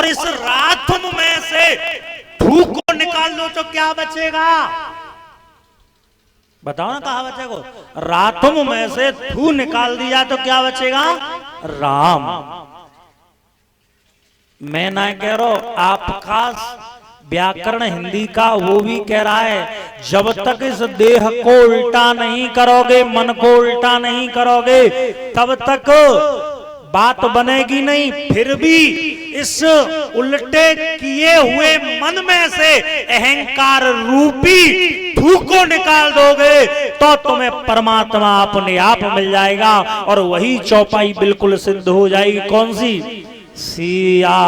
और इस रातुम में से थू को निकाल दो तो क्या बचेगा? बताओ ना, कहा बचेगा? रातुम में से थू निकाल दिया तो क्या बचेगा? राम। मैं ना कह रहा हूं, आपका व्याकरण हिंदी का वो भी कह रहा है, जब तक इस देह को उल्टा नहीं करोगे, मन को उल्टा नहीं करोगे, तब तक बात बनेगी नहीं। फिर भी इस उल्टे किए हुए मन में से अहंकार रूपी थू को निकाल दोगे तो तुम्हें परमात्मा अपने आप मिल जाएगा और वही चौपाई बिल्कुल सिद्ध हो जाएगी। कौन सी? सिया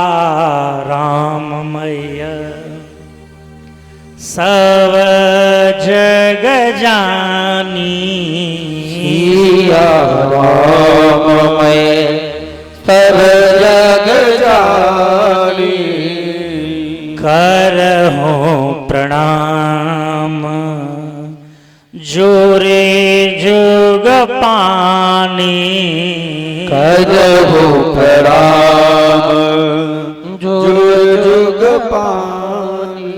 राम मैया सब जग जानी, सिया राम मैया सब जग जानी, करहु प्रणाम जोरे जुग पानी, करहु प्रणाम जुग जुग पानी।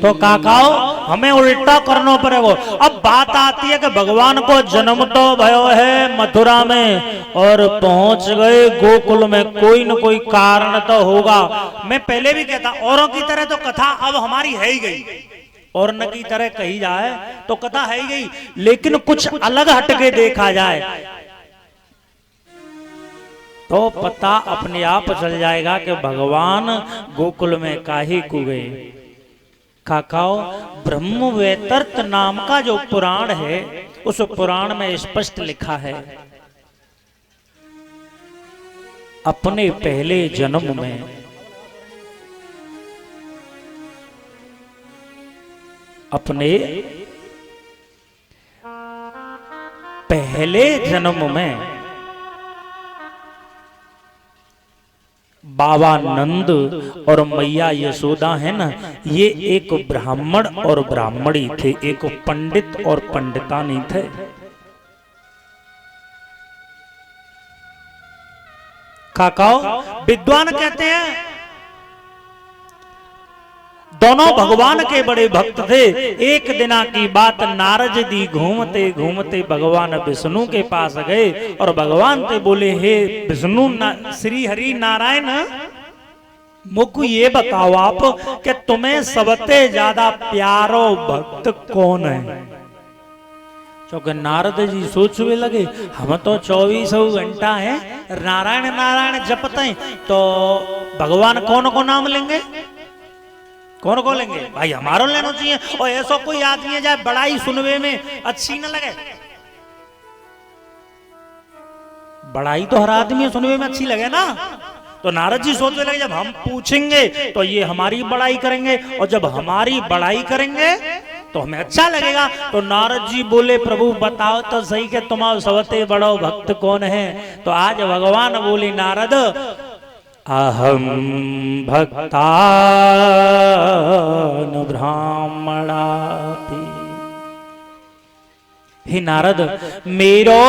तो काकाओ हमें उल्टा करना पड़ेगा। अब बात आती है कि भगवान को जन्म तो भयो है मथुरा में और पहुंच गए गोकुल में, कोई न कोई कारण तो होगा। मैं पहले भी कहता, औरों की तरह तो कथा अब हमारी है ही गई, और न की तरह कही जाए तो कथा है ही गई, लेकिन कुछ अलग हटके देखा जाए तो पता अपने आप चल जाएगा कि भगवान गोकुल में काहे को गए। काकाओ, ब्रह्म वैतर्त नाम का जो पुराण है, उस पुराण में स्पष्ट लिखा है, अपने पहले जन्म में अपने पहले जन्म में बाबा नंद और मैया यशोदा है ना, ये एक ब्राह्मण और ब्राह्मणी थे, एक पंडित और पंडितानी थे। काकाओ, विद्वान कहते हैं दोनों भगवान के बड़े भक्त थे। एक दिना की बात, नारद जी घूमते घूमते भगवान विष्णु के पास गए और भगवान से बोले, हे विष्णु श्री हरि नारायण, मुझको ये बताओ आप कि तुम्हें सबसे ज्यादा प्यारो भक्त कौन है? क्योंकि नारद जी सोचने लगे, हम तो 24 घंटा है नारायण नारायण जपते हैं, तो भगवान कौन को नाम लेंगे? कौन को लेंगे? भाई हमारो लेना चाहिए। और ऐसा कोई आदमी है जाए बड़ाई सुनवे में अच्छी न लगे, बड़ाई तो हर आदमी सुनवे में अच्छी लगे ना। तो नारद जी सोचने लगे, जब हम पूछेंगे तो ये हमारी बड़ाई करेंगे, और जब हमारी बड़ाई करेंगे तो हमें अच्छा लगेगा। तो नारद जी बोले, प्रभु बताओ तो सही कि तुम्हारा सबसे बड़ो भक्त कौन है? तो आज भगवान बोले, नारद अहम भक्तान ब्राह्मणाति। हे नारद, मेरो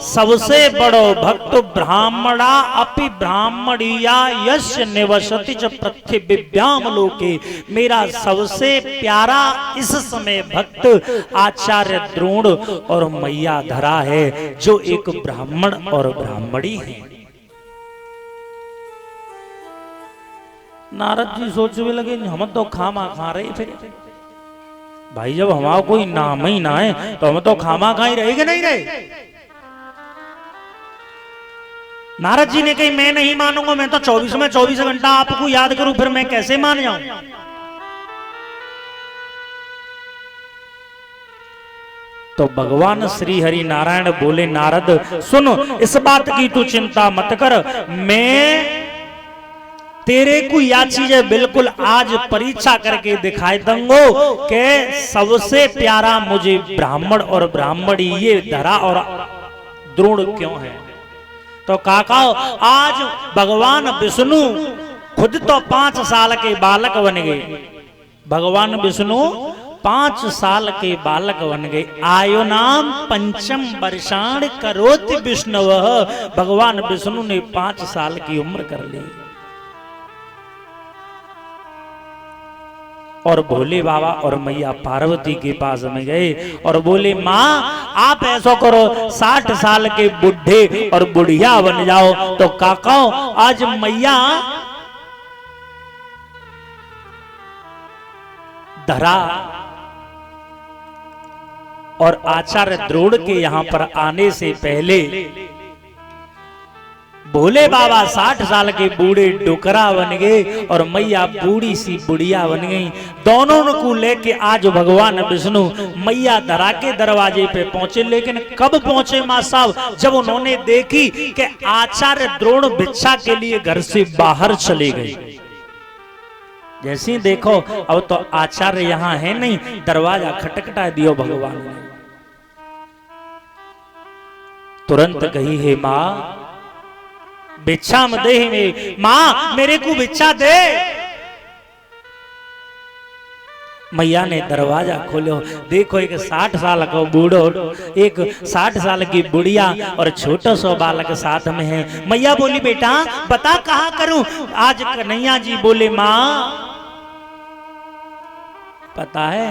सबसे बड़ो भक्त ब्राह्मणा अपि ब्राह्मणिया यस्य निवसति च पृथिव्याम लोके। मेरा सबसे प्यारा इस समय भक्त आचार्य द्रोण और मैया धरा है, जो एक ब्राह्मण और ब्राह्मणी है। नारद जी सोचने लगे, हम तो खामा खा रहे फिर भाई, जब हमारा कोई नाम ही ना है तो हम तो खामा खा ही रहेंगे, नहीं रहे। नारद जी ने कही, मैं नहीं मानूंगा, मैं तो 24 घंटा आपको याद करूं, फिर मैं कैसे मान जाऊं? तो भगवान श्री हरि नारायण बोले, नारद सुन, इस बात की तू चिंता मत कर, मैं तेरे को या चीजें बिल्कुल आज परीक्षा करके दिखाई दूंगा कि सबसे प्यारा मुझे ब्राह्मण और ब्राह्मणी ये धरा और द्रोण क्यों है। तो काकाओ, आज भगवान विष्णु खुद तो 5 साल के बालक बन गए। भगवान विष्णु 5 साल के बालक बन गए। आयु नाम 5 वर्षाण करोति विष्णु। भगवान विष्णु ने 5 साल की उम्र कर ली। और भोले बाबा और मैया पार्वती के पास में गए और बोले, माँ आप ऐसा करो 60 साल के बुढ़े और बुढ़िया बन जाओ। तो काकाओ आज मैया धरा और आचार्य द्रोण के यहां पर आने से पहले भोले बाबा 60 साल के बूढ़े डोकरा बन गए और मैया बूढ़ी सी बुढ़िया बन गई। दोनों को लेके आज भगवान विष्णु मैया धरा के दरवाजे पे पहुंचे। लेकिन कब पहुंचे मां साहब? जब उन्होंने देखी कि आचार्य द्रोण भिक्षा के लिए घर से बाहर चले गए। जैसे ही देखो अब तो आचार्य यहाँ है नहीं, दरवाजा खटखटा दियो भगवान ने। तुरंत कही, हे मां भिक्षा में दे, में मां मेरे को भिक्षा दे। मैया ने दरवाजा खोलो, देखो एक 60 साल का बूढ़ो, एक 60 साल की बुढ़िया और छोटा सा बालक साथ में है। मैया बोली, बेटा बता कहाँ करूं? आज कन्हैया जी बोले, मां पता है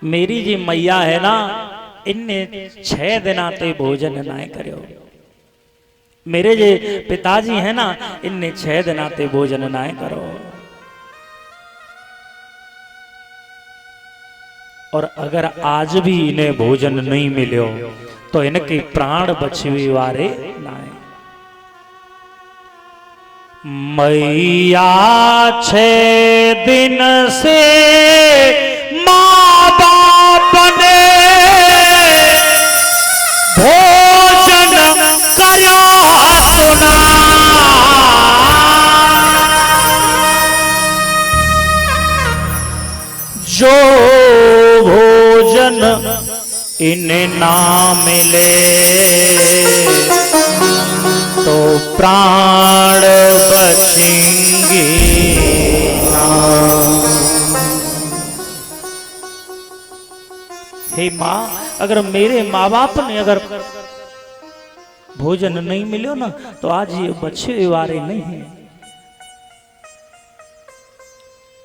मेरी जी मैया है ना, इनने 6 दिन ते भोजन ना करो। मेरे जे पिताजी है ना, इनने 6 दिन ते भोजन ना करो। और अगर आज भी इन्हें भोजन नहीं मिलो तो इनके प्राण बचवे वारे ना है। मैया 6 दिन से माँ बाप ने भोजन कया सुना, जो भोजन इन्हें ना मिले तो प्राण बचेंगे ना। हे माँ, अगर मेरे माँ बाप ने अगर भोजन नहीं मिलो ना तो आज ये बच्चे वारे नहीं है।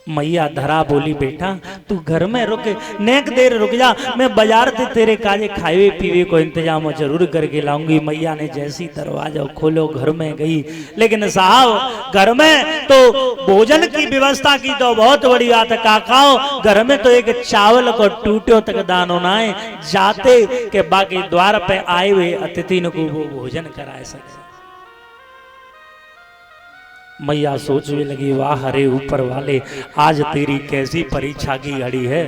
मैया धरा बोली, बेटा तू घर में रुक, नेक देर रुक जा, मैं बाजार से तेरे काजे खावे पीवे को इंतजाम जरूर करके लाऊंगी। मैया ने जैसी दरवाजा खोलो घर में गई। लेकिन साहब घर में तो भोजन की व्यवस्था की तो बहुत बड़ी बात है काकाओ, घर में तो एक चावल को टूटो तक दान होना है, जाते के बाकी द्वार पे आए हुए अतिथि को वो भोजन कराए सके। मैया सोचने लगी, वाह हरे ऊपर वाले, आज तेरी कैसी परीक्षा की घड़ी है।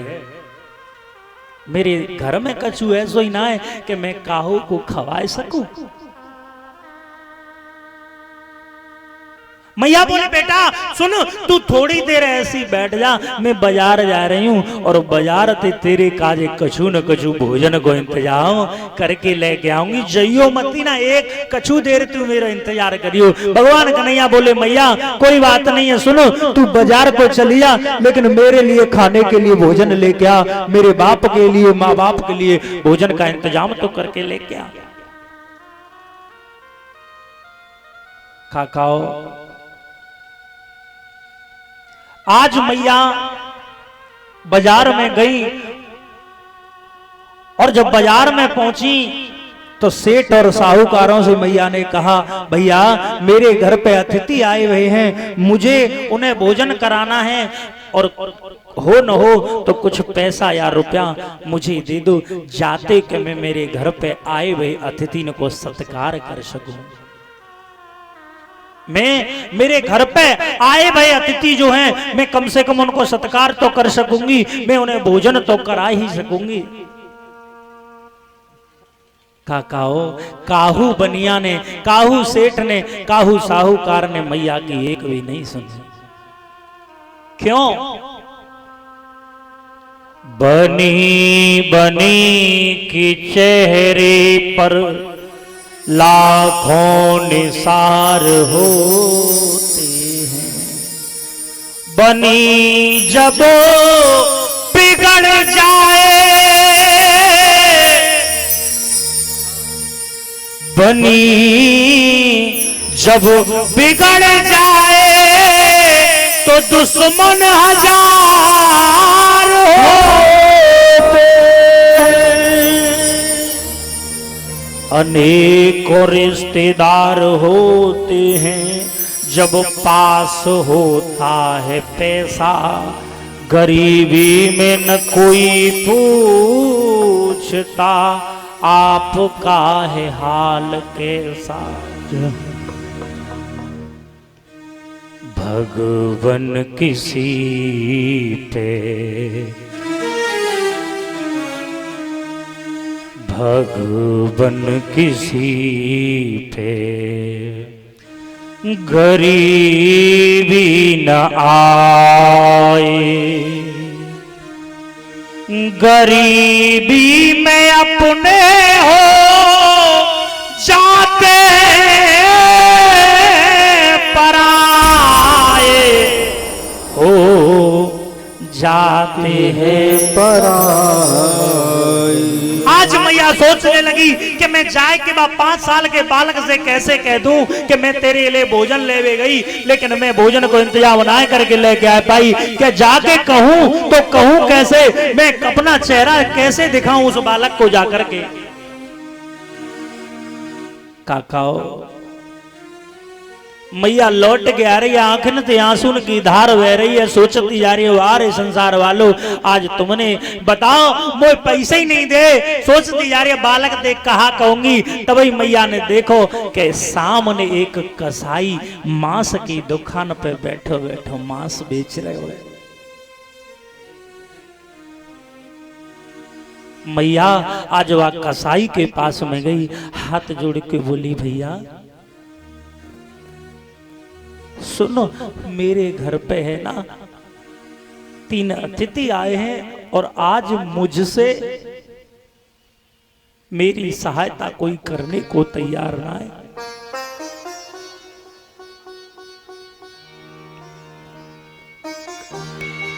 मेरे घर में कछु ऐसा ही ना है कि मैं काहू को खवाए सकूं। मैया बोले, बेटा सुन, तू थोड़ी देर ऐसी बैठ जा, मैं बाजार जा रही हूँ और बाजार से तेरे काजे कछु न कछु भोजन को इंतजाम करके लेके आऊंगी। जइयो मती ना, एक कछु देर तू मेरा इंतजार करियो। भगवान कन्हैया बोले, मैया कोई बात नहीं है, सुनो तू बाजार को चली जा, लेकिन मेरे लिए खाने के लिए भोजन लेके आ, मेरे बाप के लिए माँ बाप के लिए भोजन का इंतजाम तो करके लेके आ। खाओ। आज मैया बाजार में गई और जब बाजार में पहुंची तो सेठ और साहूकारों से मैया ने कहा, भैया मेरे घर पे अतिथि आए हुए हैं, मुझे उन्हें भोजन कराना है और हो न हो तो कुछ पैसा या रुपया मुझे दे दो, जाते कि मैं मेरे घर पे आए हुए अतिथि को सत्कार कर सकूं। मैं मेरे घर पे आए भाई अतिथि जो हैं, मैं कम से कम उनको सत्कार तो कर सकूंगी, मैं उन्हें भोजन तो करा ही सकूंगी। काकाओ, काहू बनिया ने, काहू सेठ ने, काहू साहूकार ने मैया की एक भी नहीं सुनी। क्यों? बनी बनी की चेहरे पर लाखों निसार होते हैं, बनी जब बिगड़ जाए, बनी जब बिगड़ जाए तो दुश्मन हजार होते, अनेकों रिश्तेदार होते हैं, जब पास होता है पैसा, गरीबी में न कोई पूछता आपका है हाल कैसा। भगवन किसी पे, भगवन किसी पे गरीबी न आए, गरीबी में अपने हो जाते पराए, हो जाते हैं पराए। आज मैया सोचने लगी कि मैं जाए के बाद 5 साल के बालक से कैसे कह दूं कि मैं तेरे लिए भोजन लेवे गई, लेकिन मैं भोजन को इंतजाम ना करके लेके आ पाई। क्या जाके कहूं तो कहूं कैसे, मैं अपना चेहरा कैसे दिखाऊं उस बालक को जाकर के। काकाओ मैया लौट के आ रही है, आंखन ते आंसू की धार बह रही है, सोचती जा रही है वारे संसार वालों आज तुमने बताओ मोए पैसे ही नहीं दे। सोचती जा रही है बालक देख कहा कहूंगी। तभी मैया ने देखो कि सामने एक कसाई मांस की दुकान पे बैठो बैठो मांस बेच रहे हो। मैया आज वह कसाई के पास में गई, हाथ जोड़ के बोली भैया सुनो, मेरे घर पे है ना 3 अतिथि आए हैं और आज मुझसे मेरी सहायता कोई करने को तैयार ना है।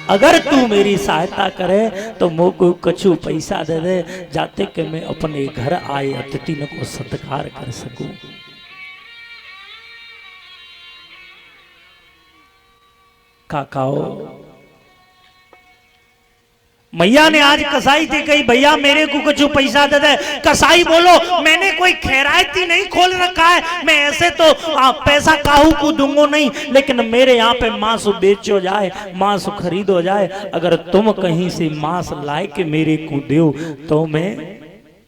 अगर तू मेरी सहायता करे तो मुझको कछु पैसा दे दे, जाते कि मैं अपने घर आए अतिथि को सत्कार कर सकूं। काकाओ मैया ने आज कसाई से कही भैया मेरे को कुछ पैसा दे दे। कसाई बोलो मैंने कोई खैरायती नहीं खोल रखा है, मैं ऐसे तो पैसा काहू को दूंगा नहीं, लेकिन मेरे यहाँ पे मांस बेचो जाए, मांस खरीदो जाए। अगर तुम कहीं से मांस लाए के मेरे को दो तो मैं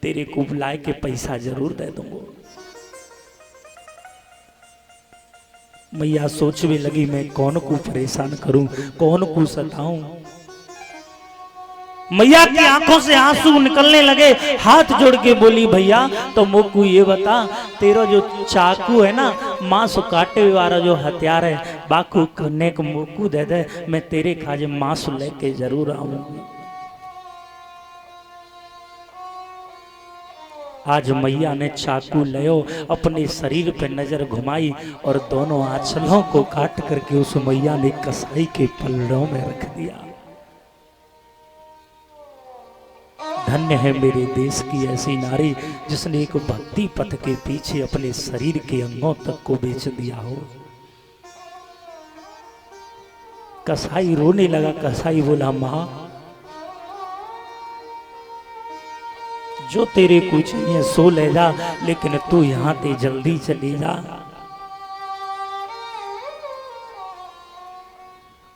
तेरे को लाए के पैसा जरूर दे दूंगा। मैया सोचने लगी मैं कौन को परेशान करूं, कौन को सताऊं। मैया की आंखों से आंसू निकलने लगे, हाथ जोड़ के बोली भैया तो मुझको ये बता, तेरा जो चाकू है ना मांस काटे वाला जो हथियार है, बाकू करने को मुझको दे दे, मैं तेरे खाजे मांस लेके जरूर आऊंगी। आज मैया ने चाकू लियो, अपने शरीर पे नजर घुमाई और दोनों आंचलों को काट करके उस मैया ने कसाई के पल्लों में रख दिया। धन्य है मेरे देश की ऐसी नारी जिसने एक भक्ति पथ के पीछे अपने शरीर के अंगों तक को बेच दिया हो। कसाई रोने लगा। कसाई बोला मां जो तेरे को चाहिए सो ले जा, लेकिन तू यहां से जल्दी चली जा।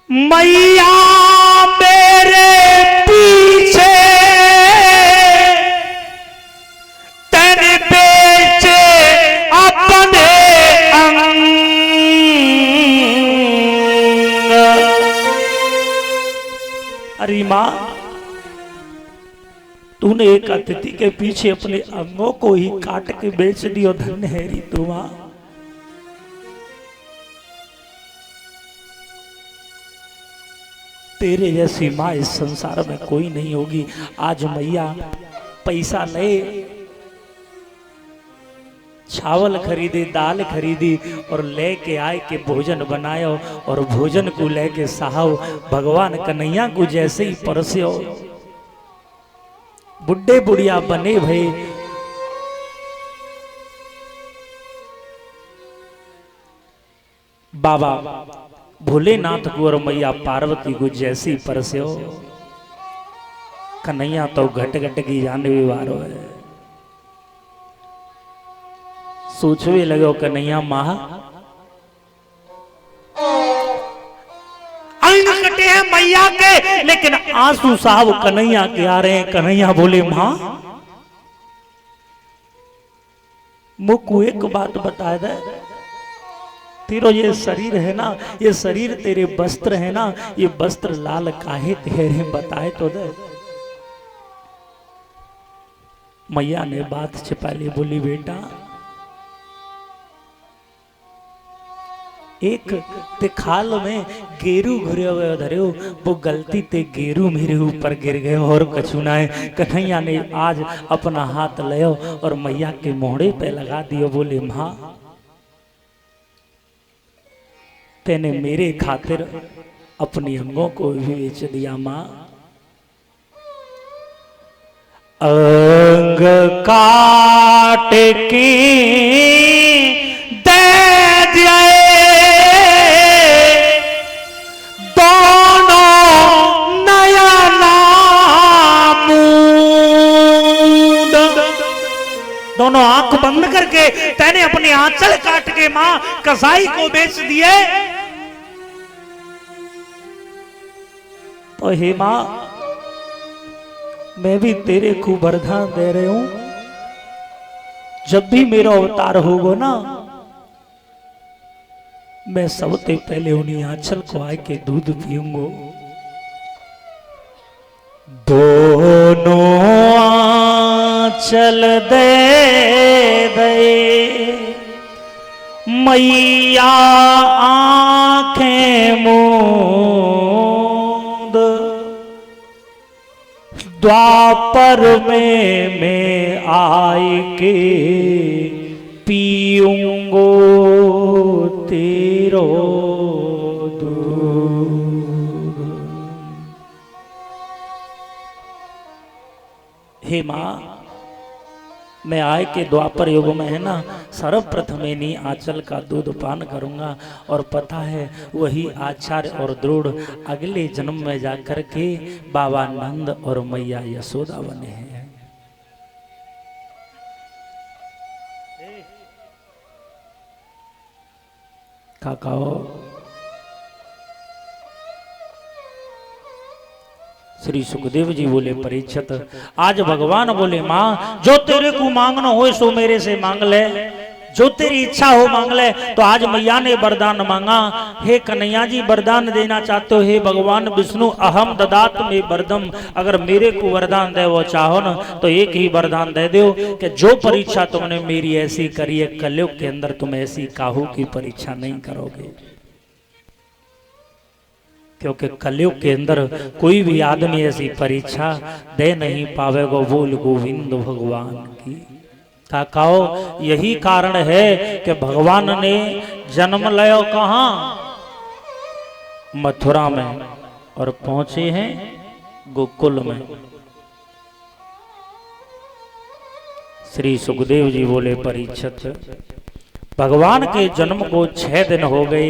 मैया मेरे पीछे तेरे बेचे अपने अंग, अरे मां तूने एक अतिथि के पीछे अपने अंगों को ही काट के बेच दियो। धन्य है री तू मां। तेरे जैसी मां इस संसार में कोई नहीं होगी। आज मैया पैसा ले, चावल खरीदे, दाल खरीदी और लेके आए के भोजन बनायो और भोजन को लेके साहब भगवान कन्हैया को जैसे ही परस्यो, बुढ़े बुढ़िया बने भाई। बाबा भोलेनाथ को और मैया पार्वती को जैसी परस्यो कन्हैया तो घट घट की जान भी वारो है। सोचवे लगे कन्हैया माँ अंग कटे हैं मैया के, लेकिन आंसू साहब कन्हैया के आ रहे हैं। कन्हैया बोले माँ मुझको एक बात बता दे, तेरो ये शरीर है ना, ये शरीर तेरे वस्त्र है ना, ये वस्त्र लाल काहे तेरे बताए तो दे। मैया ने बात छिपा ली, बोली बेटा एक ते खाल में गेरू घुरे हुए धरे, वो गलती ते गेरू मेरे ऊपर गिर गए और कछु ना है। कन्हैया ने आज अपना हाथ लियो और मैया के मोहड़े पे लगा दियो। बोले माँ तेने मेरे खातिर अपनी अंगों को भी बेच दिया। माँ अंग काट के दे दिए दोनों आंख बंद करके तेने अपने आंचल काट के मां कसाई को बेच दिए। तो हे मां मैं भी तेरे को वरदान दे रही हूं, जब भी मेरा अवतार होगा ना, मैं सबसे पहले उन्हीं आंचल को आके दूध पीऊंगा। दोनों आंचल दे दे मैया आंखें मूंद, द्वापर में मैं आई के पीऊंगो तेरो दूध। हे मां मैं आय के द्वापर युग में है ना, सर्वप्रथम इन्हीं आंचल का दूध पान करूंगा। और पता है वही आचार्य और द्रोड़ अगले जन्म में जाकर के बाबा नंद और मैया यशोदा बने हैं। काकाओ श्री सुखदेव जी बोले परीक्षित आज भगवान बोले मां जो तेरे को मांगना हो सो मेरे से मांग ले, जो तेरी इच्छा हो मांग ले। तो आज मैया ने वरदान मांगा। हे कन्हैया जी वरदान देना चाहते हो? हे भगवान विष्णु अहम ददात में वरदम, अगर मेरे को वरदान दे वो चाहो ना तो एक ही वरदान दे दो कि जो परीक्षा तुमने मेरी ऐसी करी है कलयुग के अंदर तुम ऐसी काहू की परीक्षा नहीं करोगे, क्योंकि कलयुग के अंदर कोई भी आदमी ऐसी परीक्षा दे नहीं पावेगा। बोल गोविंद भगवान की। काकाओ यही कारण है कि भगवान ने जन्म लिया कहाँ? मथुरा में, और पहुंचे हैं गोकुल में। श्री सुखदेव जी बोले परीक्षित भगवान के जन्म को 6 दिन हो गए,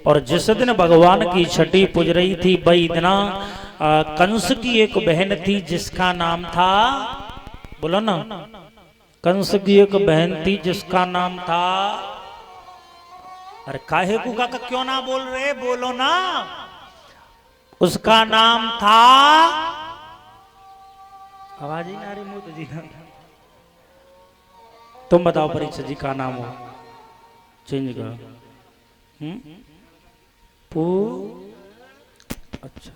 और जिस दिन भगवान की छठी पूज रही थी वही दिन कंस की एक बहन थी जिसका नाम था, बोलो ना, कंस की एक बहन थी जिसका नाम था, अरे काहे को काका क्यों ना बोल रहे, बोलो ना, उसका नाम था, आवाज ही ना आ रही मोदी जी, तुम बताओ परीक्षित जी का नाम हो, चेंज करो। अच्छा